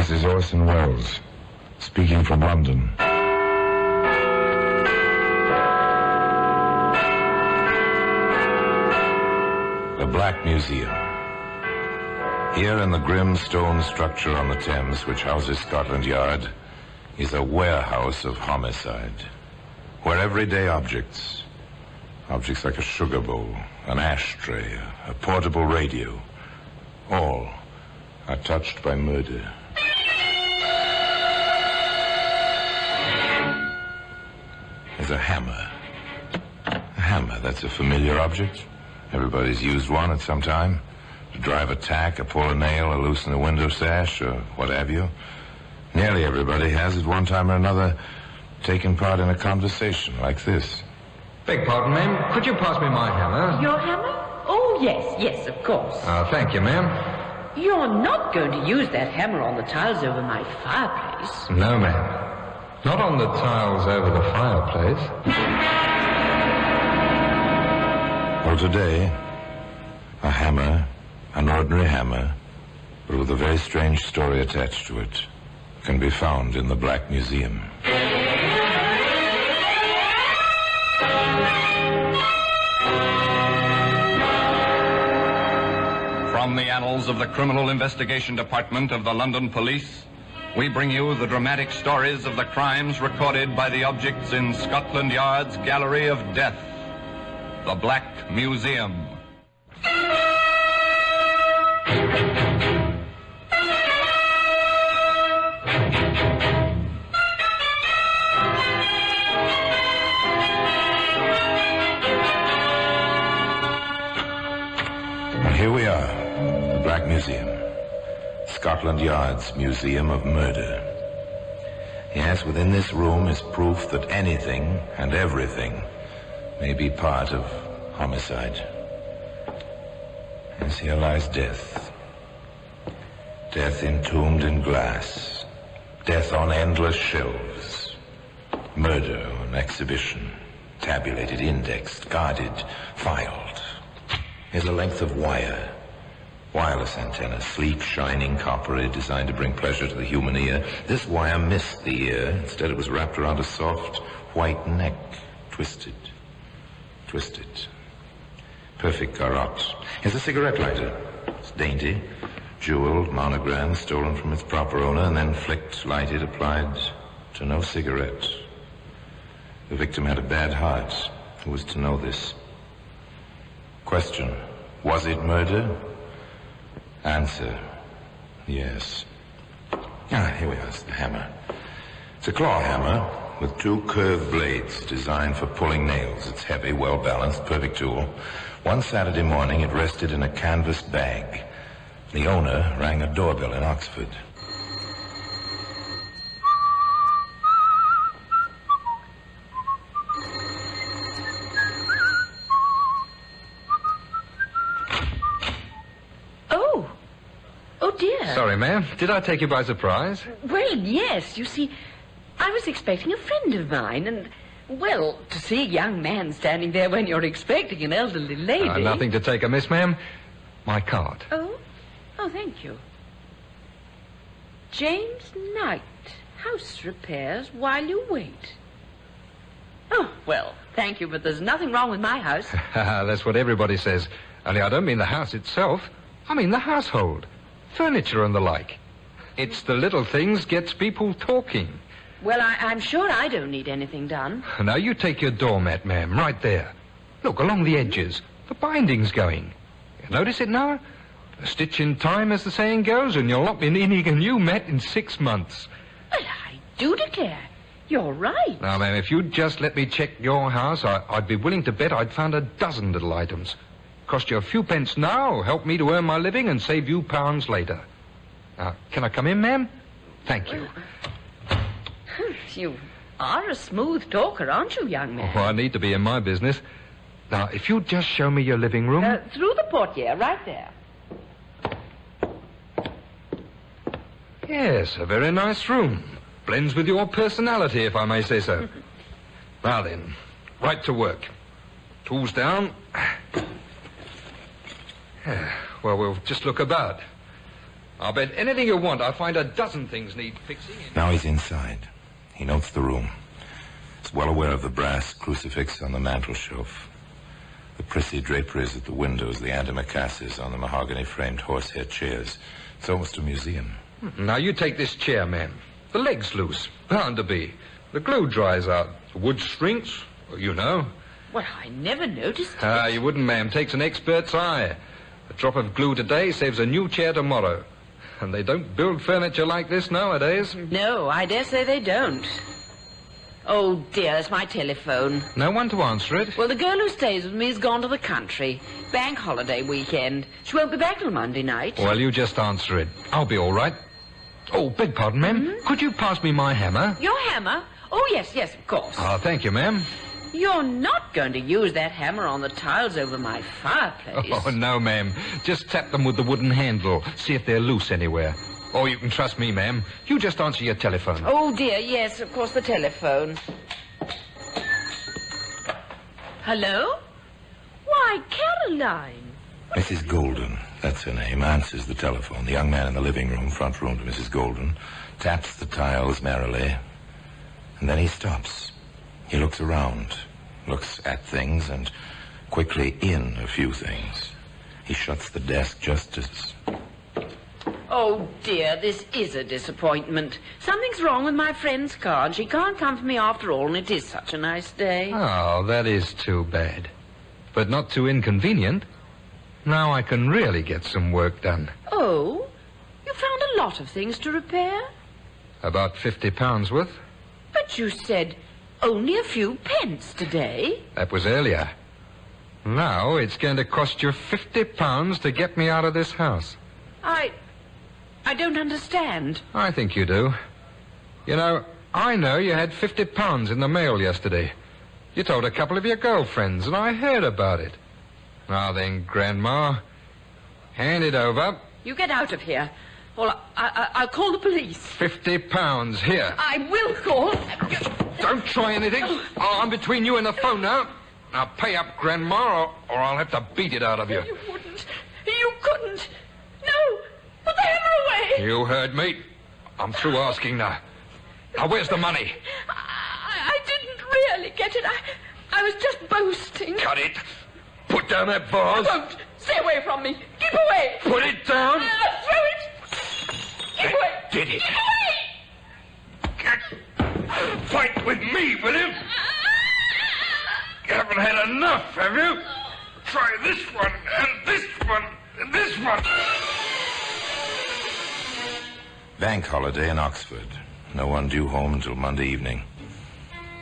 This is Orson Welles, speaking from London. The Black Museum. Here in the grim stone structure on the Thames, which houses Scotland Yard, is a warehouse of homicide, where everyday objects like a sugar bowl, an ashtray, a portable radio, all are touched by murder. There's a hammer. A hammer, that's a familiar object. Everybody's used one at some time. To drive a tack, or pull a nail, or loosen a window sash, or what have you. Nearly everybody has, at one time or another, taken part in a conversation like this. Beg pardon, ma'am. Could you pass me my hammer? Your hammer? Oh, yes, of course. Thank you, ma'am. You're not going to use that hammer on the tiles over my fireplace. No, ma'am. Not on the tiles over the fireplace. Well, today, a hammer, an ordinary hammer, but with a very strange story attached to it, can be found in the Black Museum. From the annals of the Criminal Investigation Department of the London Police, we bring you the dramatic stories of the crimes recorded by the objects in Scotland Yard's Gallery of Death, the Black Museum. And here we are, the Black Museum. Scotland Yard's Museum of Murder. Yes, within this room is proof that anything and everything may be part of homicide. Yes, here lies death. Death entombed in glass. Death on endless shelves. Murder on exhibition. Tabulated, indexed, guarded, filed. Here's a length of wire. Wireless antenna, sleek, shining, coppery, designed to bring pleasure to the human ear. This wire missed the ear. Instead, it was wrapped around a soft, white neck. Twisted. Perfect garrote. Here's a cigarette lighter. It's dainty, jeweled, monogrammed, stolen from its proper owner, and then flicked, lighted, applied to no cigarette. The victim had a bad heart. Who was to know this? Question: was it murder? Answer: yes. Here we are, it's the hammer. It's a claw hammer with two curved blades designed for pulling nails. It's heavy, well-balanced, perfect tool. One Saturday morning, it rested in a canvas bag. The owner rang a doorbell in Oxford. Sorry, ma'am. Did I take you by surprise? Well, yes. You see, I was expecting a friend of mine, and, well, to see a young man standing there when you're expecting an elderly lady... Nothing to take amiss, ma'am. My card. Oh, thank you. James Knight, house repairs while you wait. Oh, well, thank you, but there's nothing wrong with my house. That's what everybody says. Only I don't mean the house itself. I mean the household. Furniture and the like. It's the little things gets people talking. Well, I'm sure I don't need anything done. Now, you take your doormat, ma'am, right there. Look, along the edges. The binding's going. You notice it now? A stitch in time, as the saying goes, and you'll not be needing a new mat in 6 months. Well, I do declare. You're right. Now, ma'am, if you'd just let me check your house, I'd be willing to bet I'd found a dozen little items. Cost you a few pence now, help me to earn my living and save you pounds later. Now, can I come in, ma'am? Thank you. You are a smooth talker, aren't you, young man? Oh, I need to be in my business. Now, if you'd just show me your living room... through the portiere, right there. Yes, a very nice room. Blends with your personality, if I may say so. Now then, right to work. Tools down. Well, we'll just look about. I'll bet anything you want. I'll find a dozen things need fixing. Now he's inside. He notes the room. He's well aware of the brass crucifix on the mantel shelf, the prissy draperies at the windows, the antimacassars on the mahogany-framed horsehair chairs. It's almost a museum. Now, you take this chair, ma'am. The leg's loose. Bound to be. The glue dries out. The wood shrinks. You know. Well, I never noticed it. You wouldn't, ma'am. Takes an expert's eye. A drop of glue today saves a new chair tomorrow. And they don't build furniture like this nowadays. No, I dare say they don't. Oh, dear, it's my telephone. No one to answer it. Well, the girl who stays with me has gone to the country. Bank holiday weekend. She won't be back till Monday night. Well, you just answer it. I'll be all right. Oh, beg pardon, ma'am. Mm-hmm. Could you pass me my hammer? Your hammer? Oh, yes, of course. Oh, thank you, ma'am. You're not going to use that hammer on the tiles over my fireplace. Oh, no, ma'am. Just tap them with the wooden handle. See if they're loose anywhere. Oh, you can trust me, ma'am. You just answer your telephone. Oh, dear, yes, of course, the telephone. Hello? Why, Caroline. Mrs. Golden, that's her name, answers the telephone. The young man in the living room, front room to Mrs. Golden, taps the tiles merrily, and then he stops. He looks around, looks at things, and quickly in a few things. He shuts the desk just as... Oh, dear, this is a disappointment. Something's wrong with my friend's car, and she can't come for me after all, and it is such a nice day. Oh, that is too bad. But not too inconvenient. Now I can really get some work done. Oh? You found a lot of things to repair? About £50 worth. But you said only a few pence today. That was earlier. Now it's going to cost you £50 to get me out of this house. I don't understand. I think you do. You know, I know you had £50 in the mail yesterday. You told a couple of your girlfriends, and I heard about it. Now then, Grandma, hand it over. You get out of here, or I'll call the police. £50, here. I will call. Don't try anything. I'm between you and the phone now. Now pay up, Grandma, or I'll have to beat it out of you. You wouldn't. You couldn't. No. Put the hammer away. You heard me. I'm through asking now. Now, where's the money? I didn't really get it. I was just boasting. Cut it. Put down that vase. I won't. Stay away from me. Keep away. Put it down. Throw it. Keep away. Did it. Keep away. Fight with me, will you? You haven't had enough, have you? Try this one, and this one, and this one. Bank holiday in Oxford. No one due home until Monday evening.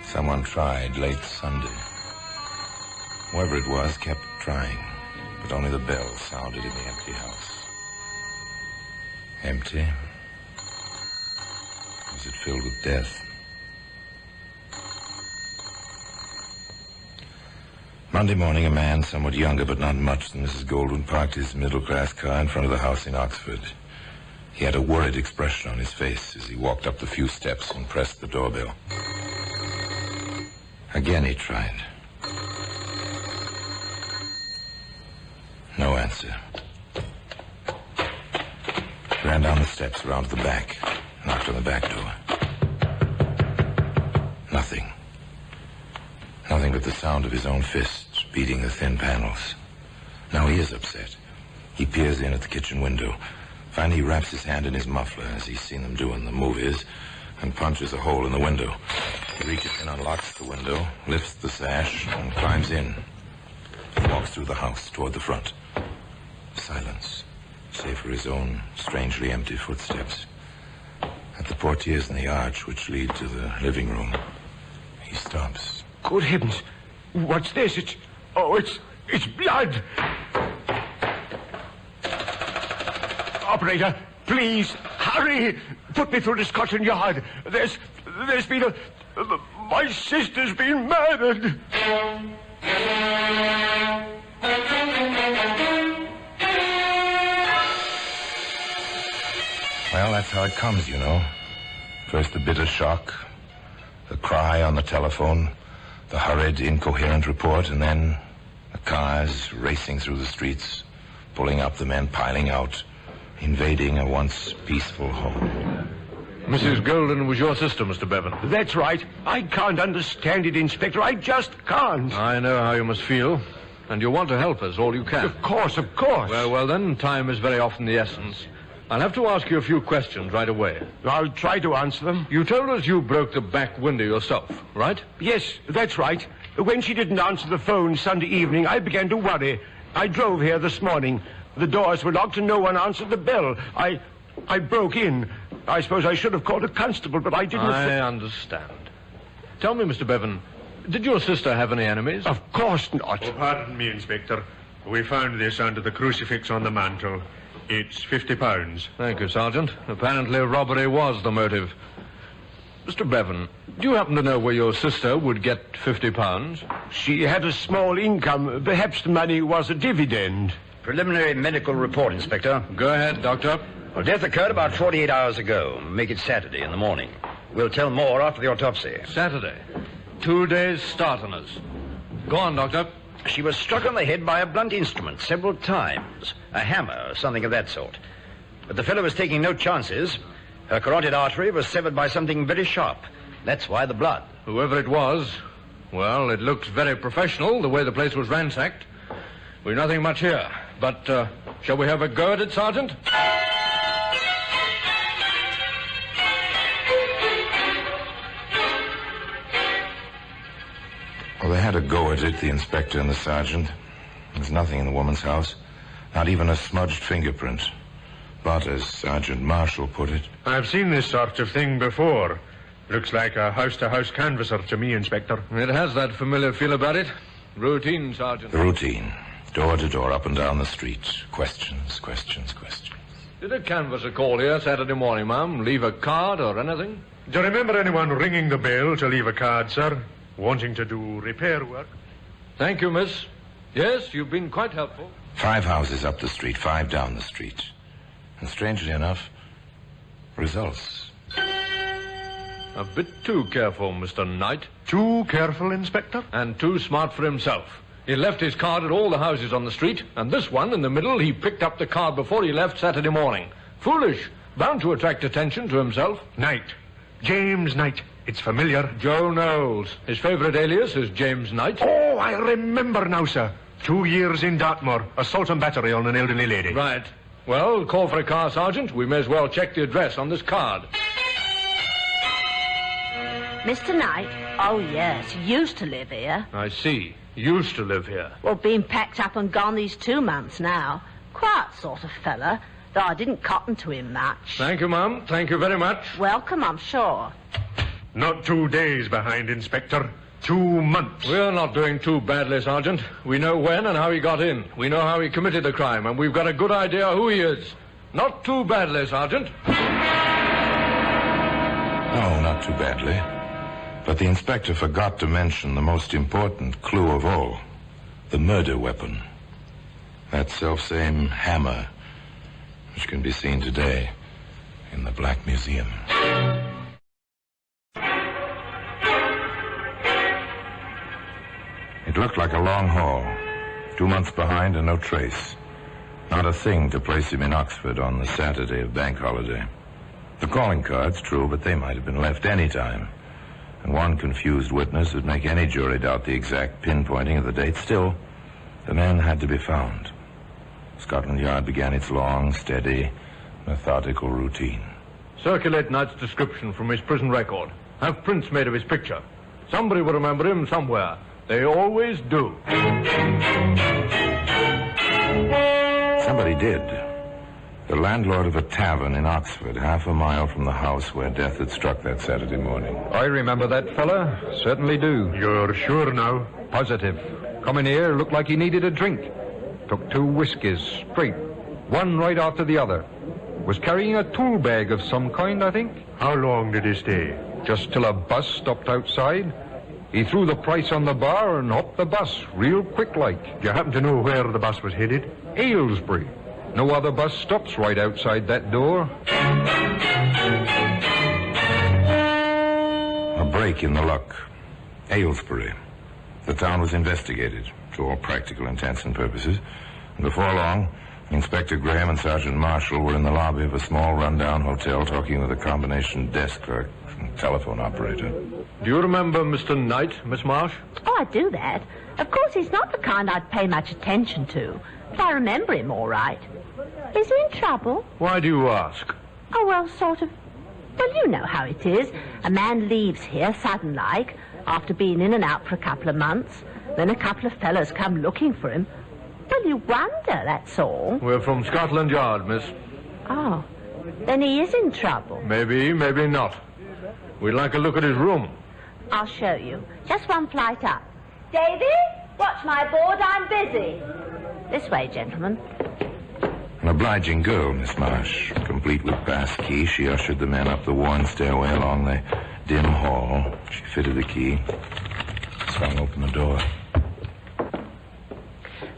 Someone tried late Sunday. Whoever it was kept trying, but only the bell sounded in the empty house. Empty? Was it filled with death? Monday morning, a man somewhat younger but not much than Mrs. Golden parked his middle-class car in front of the house in Oxford. He had a worried expression on his face as he walked up the few steps and pressed the doorbell. Again he tried. No answer. Ran down the steps, around to the back, knocked on the back door. Nothing. Nothing but the sound of his own fists beating the thin panels. Now he is upset. He peers in at the kitchen window. Finally, he wraps his hand in his muffler, as he's seen them do in the movies, and punches a hole in the window. He reaches in, unlocks the window, lifts the sash, and climbs in. He walks through the house toward the front. Silence, save for his own strangely empty footsteps. At the portieres in the arch which lead to the living room, he stops. Good heavens. What's this? It's blood. Operator, please, hurry. Put me through to Scotland Yard. There's been my sister's been murdered. Well, that's how it comes, you know. First the bitter shock, the cry on the telephone, the hurried, incoherent report, and then the cars racing through the streets, pulling up, the men piling out, invading a once peaceful home. Mrs. Golden was your sister, Mr. Bevan. That's right. I can't understand it, Inspector. I just can't. I know how you must feel, and you want to help us all you can. Of course, of course. Well, then, time is very often the essence. I'll have to ask you a few questions right away. I'll try to answer them. You told us you broke the back window yourself, right? Yes, that's right. When she didn't answer the phone Sunday evening, I began to worry. I drove here this morning. The doors were locked and no one answered the bell. I broke in. I suppose I should have called a constable, but I didn't... I understand. Tell me, Mr. Bevan, did your sister have any enemies? Of course not. Oh, pardon me, Inspector. We found this under the crucifix on the mantel. It's £50. Thank you, Sergeant. Apparently robbery was the motive. Mr. Bevan, do you happen to know where your sister would get £50? She had a small income. Perhaps the money was a dividend. Preliminary medical report, Inspector. Go ahead, Doctor. Well, death occurred about 48 hours ago. Make it Saturday in the morning. We'll tell more after the autopsy. Saturday. 2 days start on us. Go on, Doctor. She was struck on the head by a blunt instrument several times. A hammer or something of that sort. But the fellow was taking no chances. Her carotid artery was severed by something very sharp. That's why the blood. Whoever it was, well, it looks very professional, the way the place was ransacked. We've nothing much here. But, shall we have a go at it, Sergeant? Well, they had a go at it, the inspector and the sergeant. There's nothing in the woman's house. Not even a smudged fingerprint. But, as Sergeant Marshall put it... I've seen this sort of thing before. Looks like a house-to-house canvasser to me, Inspector. It has that familiar feel about it. Routine, Sergeant. The routine. Door to door, up and down the street. Questions, questions, questions. Did a canvasser call here Saturday morning, ma'am? Leave a card or anything? Do you remember anyone ringing the bell to leave a card, sir? Wanting to do repair work? Thank you, miss. Yes, you've been quite helpful. 5 houses up the street, 5 down the street. And strangely enough, results. A bit too careful, Mr. Knight. Too careful, Inspector? And too smart for himself. He left his card at all the houses on the street, and this one in the middle, he picked up the card before he left Saturday morning. Foolish. Bound to attract attention to himself. Knight. James Knight. It's familiar. Joe Knowles. His favorite alias is James Knight. Oh, I remember now, sir. 2 years in Dartmoor. Assault and battery on an elderly lady. Right. Well, call for a car, Sergeant. We may as well check the address on this card. Mr. Knight? Oh, yes. Used to live here. I see. Used to live here. Well, been packed up and gone these 2 months now. Quiet sort of fella, though I didn't cotton to him much. Thank you, ma'am. Thank you very much. Welcome, I'm sure. Not 2 days behind, Inspector. 2 months. We're not doing too badly, Sergeant. We know when and how he got in. We know how he committed the crime, and we've got a good idea who he is. Not too badly, Sergeant. No, not too badly. But the inspector forgot to mention the most important clue of all. The murder weapon. That selfsame hammer, which can be seen today in the Black Museum. It looked like a long haul. 2 months behind and no trace. Not a thing to place him in Oxford on the Saturday of bank holiday. The calling cards, true, but they might have been left any time. And one confused witness would make any jury doubt the exact pinpointing of the date. Still, the man had to be found. Scotland Yard began its long, steady, methodical routine. Circulate Knight's description from his prison record. Have prints made of his picture. Somebody will remember him somewhere. They always do. Somebody did. The landlord of a tavern in Oxford, half a mile from the house where death had struck that Saturday morning. I remember that fella. Certainly do. You're sure now? Positive. Come in here, looked like he needed a drink. Took 2 whiskies, straight. One right after the other. Was carrying a tool bag of some kind, I think. How long did he stay? Just till a bus stopped outside. He threw the price on the bar and hopped the bus, real quick-like. Do you happen to know where the bus was headed? Aylesbury. No other bus stops right outside that door. A break in the luck. Aylesbury. The town was investigated, to all practical intents and purposes. And before long, Inspector Graham and Sergeant Marshall were in the lobby of a small rundown hotel talking with a combination desk clerk and telephone operator. Do you remember Mr. Knight, Miss Marsh? Oh, I do that. Of course, he's not the kind I'd pay much attention to, but I remember him all right. Is he in trouble? Why do you ask? Oh, well, sort of. Well, you know how it is. A man leaves here sudden-like, after being in and out for a couple of months. Then a couple of fellows come looking for him. Well, you wonder, that's all. We're from Scotland Yard, miss. Oh, then he is in trouble. Maybe, maybe not. We'd like a look at his room. I'll show you. Just one flight up. Davy, watch my board, I'm busy. This way, gentlemen. An obliging girl, Miss Marsh. Complete with pass key, she ushered the men up the worn stairway along the dim hall. She fitted the key, swung open the door.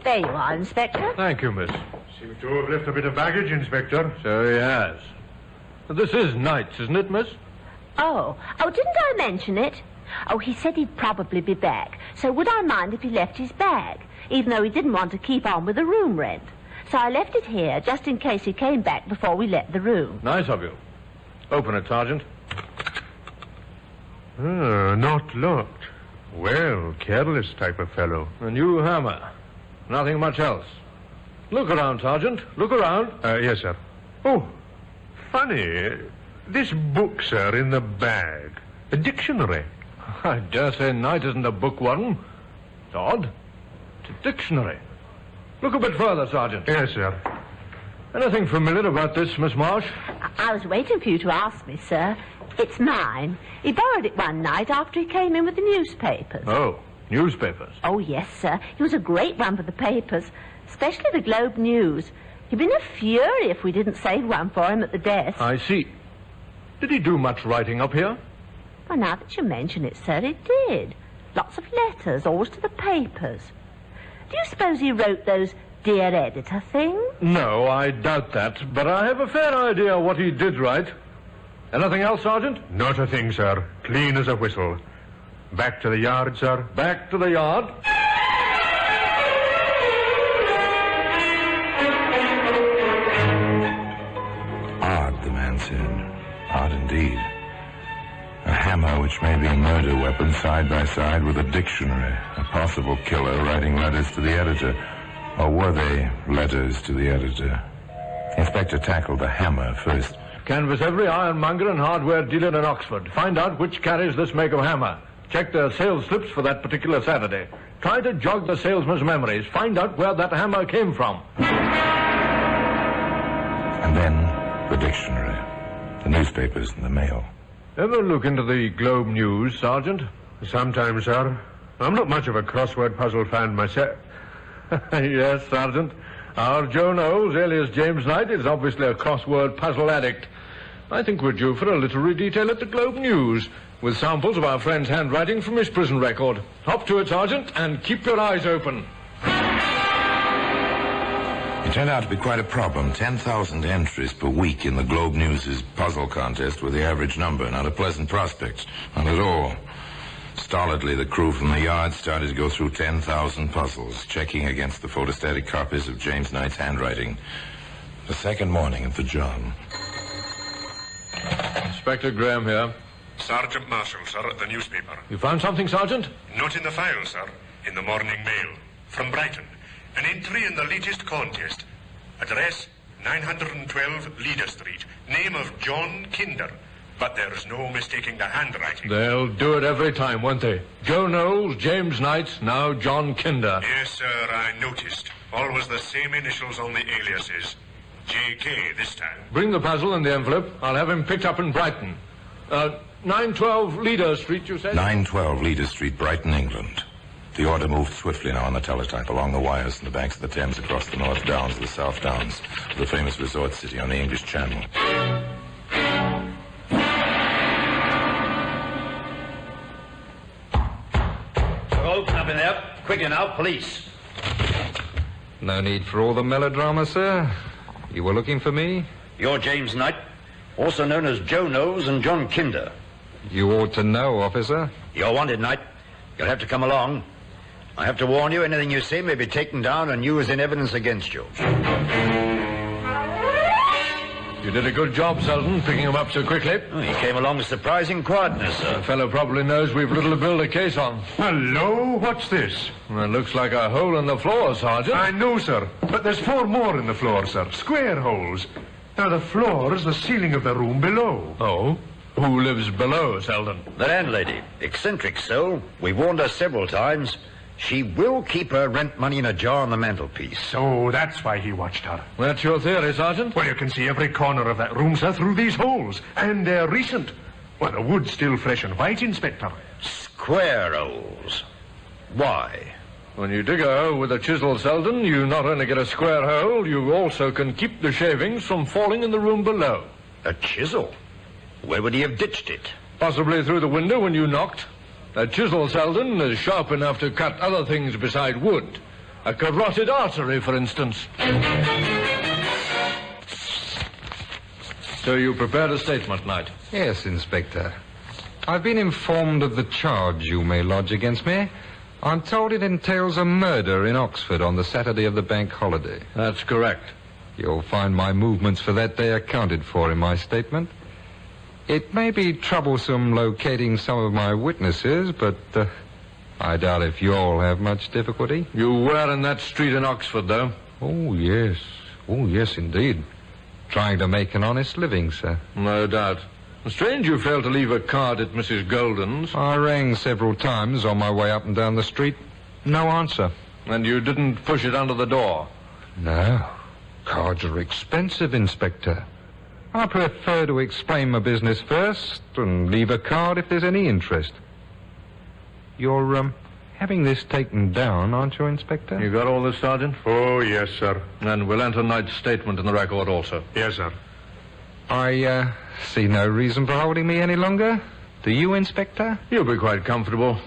There you are, Inspector. Thank you, miss. Seem to have left a bit of baggage, Inspector. So he has. This is Knight's, isn't it, miss? Oh, didn't I mention it? Oh, he said he'd probably be back, so would I mind if he left his bag, even though he didn't want to keep on with the room rent? So I left it here, just in case he came back before we let the room. Nice of you. Open it, Sergeant. Not locked. Well, careless type of fellow. A new hammer. Nothing much else. Look around, Sergeant. Look around. Yes, sir. Oh, funny. This book, sir, in the bag. A dictionary. I dare say Knight isn't a bookworm. It's odd. It's a dictionary. Look a bit further, Sergeant. Yes, sir. Anything familiar about this, Miss Marsh? I was waiting for you to ask me, sir. It's mine. He borrowed it one night after he came in with the newspapers. Oh, newspapers. Oh, yes, sir. He was a great one for the papers, especially the Globe News. He'd been a fury if we didn't save one for him at the desk. I see. Did he do much writing up here? Well, now that you mention it, sir, he did. Lots of letters, always to the papers. Do you suppose he wrote those Dear Editor things? No, I doubt that, but I have a fair idea what he did write. Anything else, Sergeant? Not a thing, sir. Clean as a whistle. Back to the yard, sir. Back to the yard. Odd, the man said. Odd indeed. A hammer which may be a murder weapon side by side with a dictionary. A possible killer writing letters to the editor. Or were they letters to the editor? The inspector tackled the hammer first. Canvass every ironmonger and hardware dealer in Oxford. Find out which carries this make of hammer. Check their sales slips for that particular Saturday. Try to jog the salesman's memories. Find out where that hammer came from. And then the dictionary, the newspapers and the mail. Ever look into the Globe News, Sergeant? Sometimes, sir. I'm not much of a crossword puzzle fan myself. Yes, Sergeant. Our Joe Knowles, alias James Knight, is obviously a crossword puzzle addict. I think we're due for a literary detail at the Globe News, with samples of our friend's handwriting from his prison record. Hop to it, Sergeant, and keep your eyes open. It turned out to be quite a problem. 10,000 entries per week in the Globe News' puzzle contest were the average number. Not a pleasant prospect. Not at all. Stolidly, the crew from the yard started to go through 10,000 puzzles, checking against the photostatic copies of James Knight's handwriting. The second morning at the job. Inspector Graham here. Sergeant Marshall, sir, at the newspaper. You found something, Sergeant? Not in the file, sir. In the morning mail. From Brighton. An entry in the latest contest. Address, 912 Leader Street. Name of John Kinder. But there's no mistaking the handwriting. They'll do it every time, won't they? Joe Knowles, James Knight, now John Kinder. Yes, sir, I noticed. Always the same initials on the aliases. J.K. this time. Bring the puzzle and the envelope. I'll have him picked up in Brighton. 912 Leader Street, you said? 912 Leader Street, Brighton, England. The order moved swiftly now on the teletype along the wires from the banks of the Thames across the North Downs to the South Downs, the famous resort city on the English Channel. Open up in there. Quickly now, police. No need for all the melodrama, sir. You were looking for me? You're James Knight, also known as Joe Knowles and John Kinder. You ought to know, officer. You're wanted, Knight. You'll have to come along. I have to warn you, anything you say may be taken down and used in evidence against you. You did a good job, Selden, picking him up so quickly. He came along with surprising quietness, sir. The fellow probably knows we've little to build a case on. Hello, what's this? It looks like a hole in the floor, Sergeant. I know, sir, but there's 4 more in the floor, sir. Square holes. Now, the floor is the ceiling of the room below. Oh? Who lives below, Selden? The landlady. Eccentric soul. We warned her several times. She will keep her rent money in a jar on the mantelpiece. So that's why he watched her. That's your theory, Sergeant? Well, you can see every corner of that room, sir, through these holes. And they're recent. Well, the wood's still fresh and white, Inspector. Square holes. Why? When you dig a hole with a chisel, Selden, you not only get a square hole, you also can keep the shavings from falling in the room below. A chisel? Where would he have ditched it? Possibly through the window when you knocked. A chisel, Selden, is sharp enough to cut other things beside wood. A carotid artery, for instance. So you prepared a statement, Knight? Yes, Inspector. I've been informed of the charge you may lodge against me. I'm told it entails a murder in Oxford on the Saturday of the bank holiday. That's correct. You'll find my movements for that day accounted for in my statement. It may be troublesome locating some of my witnesses, but I doubt if you'll have much difficulty. You were in that street in Oxford, though. Oh, yes. Oh, yes, indeed. Trying to make an honest living, sir. No doubt. Strange you failed to leave a card at Mrs. Golden's. I rang several times on my way up and down the street. No answer. And you didn't push it under the door? No. Cards are expensive, Inspector. I prefer to explain my business first and leave a card if there's any interest. You're, having this taken down, aren't you, Inspector? You got all this, Sergeant? Oh, yes, sir. And we'll enter Knight's statement in the record also. Yes, sir. I, see no reason for holding me any longer. Do you, Inspector? You'll be quite comfortable.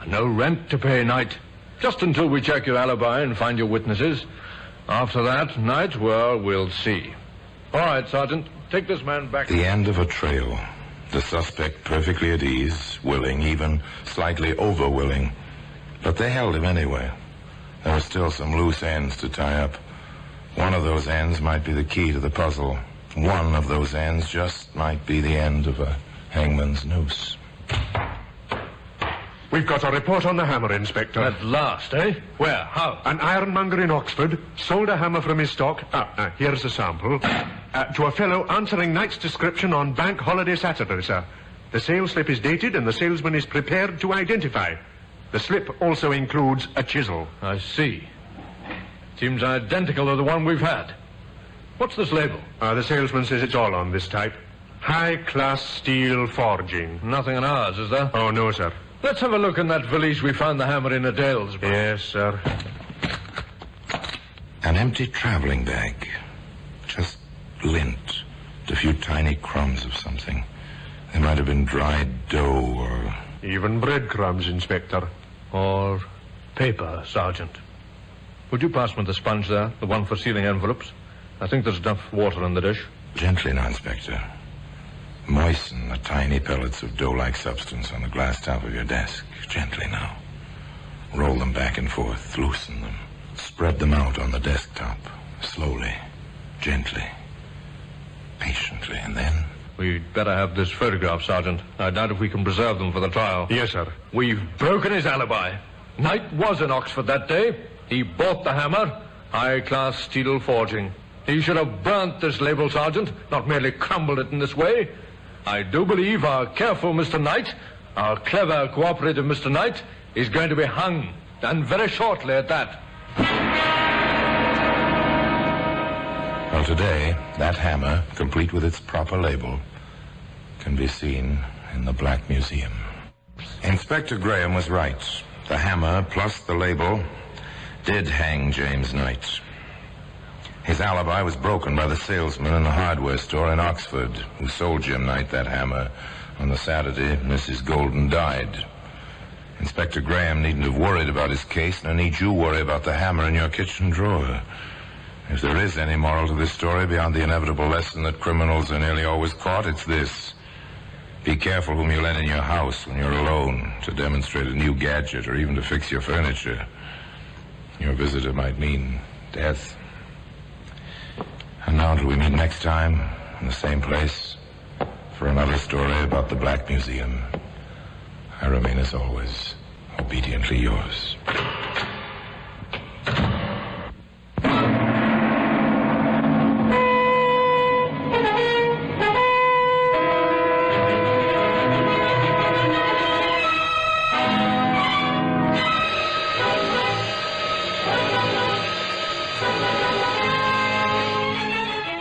No rent to pay, Knight. Just until we check your alibi and find your witnesses. After that, Knight, well, we'll see. All right, Sergeant. Take this man back. The end of a trail. The suspect perfectly at ease, willing, even slightly over-willing. But they held him anyway. There were still some loose ends to tie up. One of those ends might be the key to the puzzle. One of those ends just might be the end of a hangman's noose. We've got a report on the hammer, Inspector. At last, eh? Where? How? An ironmonger in Oxford sold a hammer from his stock. Here's a sample. To a fellow answering Knight's description on Bank Holiday Saturday, sir. The sales slip is dated and the salesman is prepared to identify. The slip also includes a chisel. I see. Seems identical to the one we've had. What's this label? The salesman says it's all on this type. High-class steel forging. Nothing on ours, is there? Oh, no, sir. Let's have a look in that valise we found the hammer in at Aylesbury. Yes, sir. An empty traveling bag. Just lint. A few tiny crumbs of something. They might have been dried dough or... Even breadcrumbs, Inspector. Or paper, Sergeant. Would you pass me the sponge there, the one for sealing envelopes? I think there's enough water in the dish. Gently now, Inspector. Moisten the tiny pellets of dough-like substance on the glass top of your desk. Gently now. Roll them back and forth. Loosen them. Spread them out on the desktop. Slowly. Gently. Patiently. And then... We'd better have this photograph, Sergeant. I doubt if we can preserve them for the trial. Yes, sir. We've broken his alibi. Knight was in Oxford that day. He bought the hammer. High-class steel forging. He should have burnt this label, Sergeant, not merely crumbled it in this way. I do believe our careful Mr. Knight, our clever, cooperative Mr. Knight, is going to be hung, and very shortly at that. Well, today, that hammer, complete with its proper label, can be seen in the Black Museum. Inspector Graham was right. The hammer, plus the label, did hang James Knight. His alibi was broken by the salesman in the hardware store in Oxford who sold Jim Knight that hammer on the Saturday Mrs. Golden died. Inspector Graham needn't have worried about his case, nor need you worry about the hammer in your kitchen drawer. If there is any moral to this story beyond the inevitable lesson that criminals are nearly always caught, it's this. Be careful whom you let in your house when you're alone to demonstrate a new gadget or even to fix your furniture. Your visitor might mean death. And now, till we meet next time, in the same place, for another story about the Black Museum. I remain, as always, obediently yours.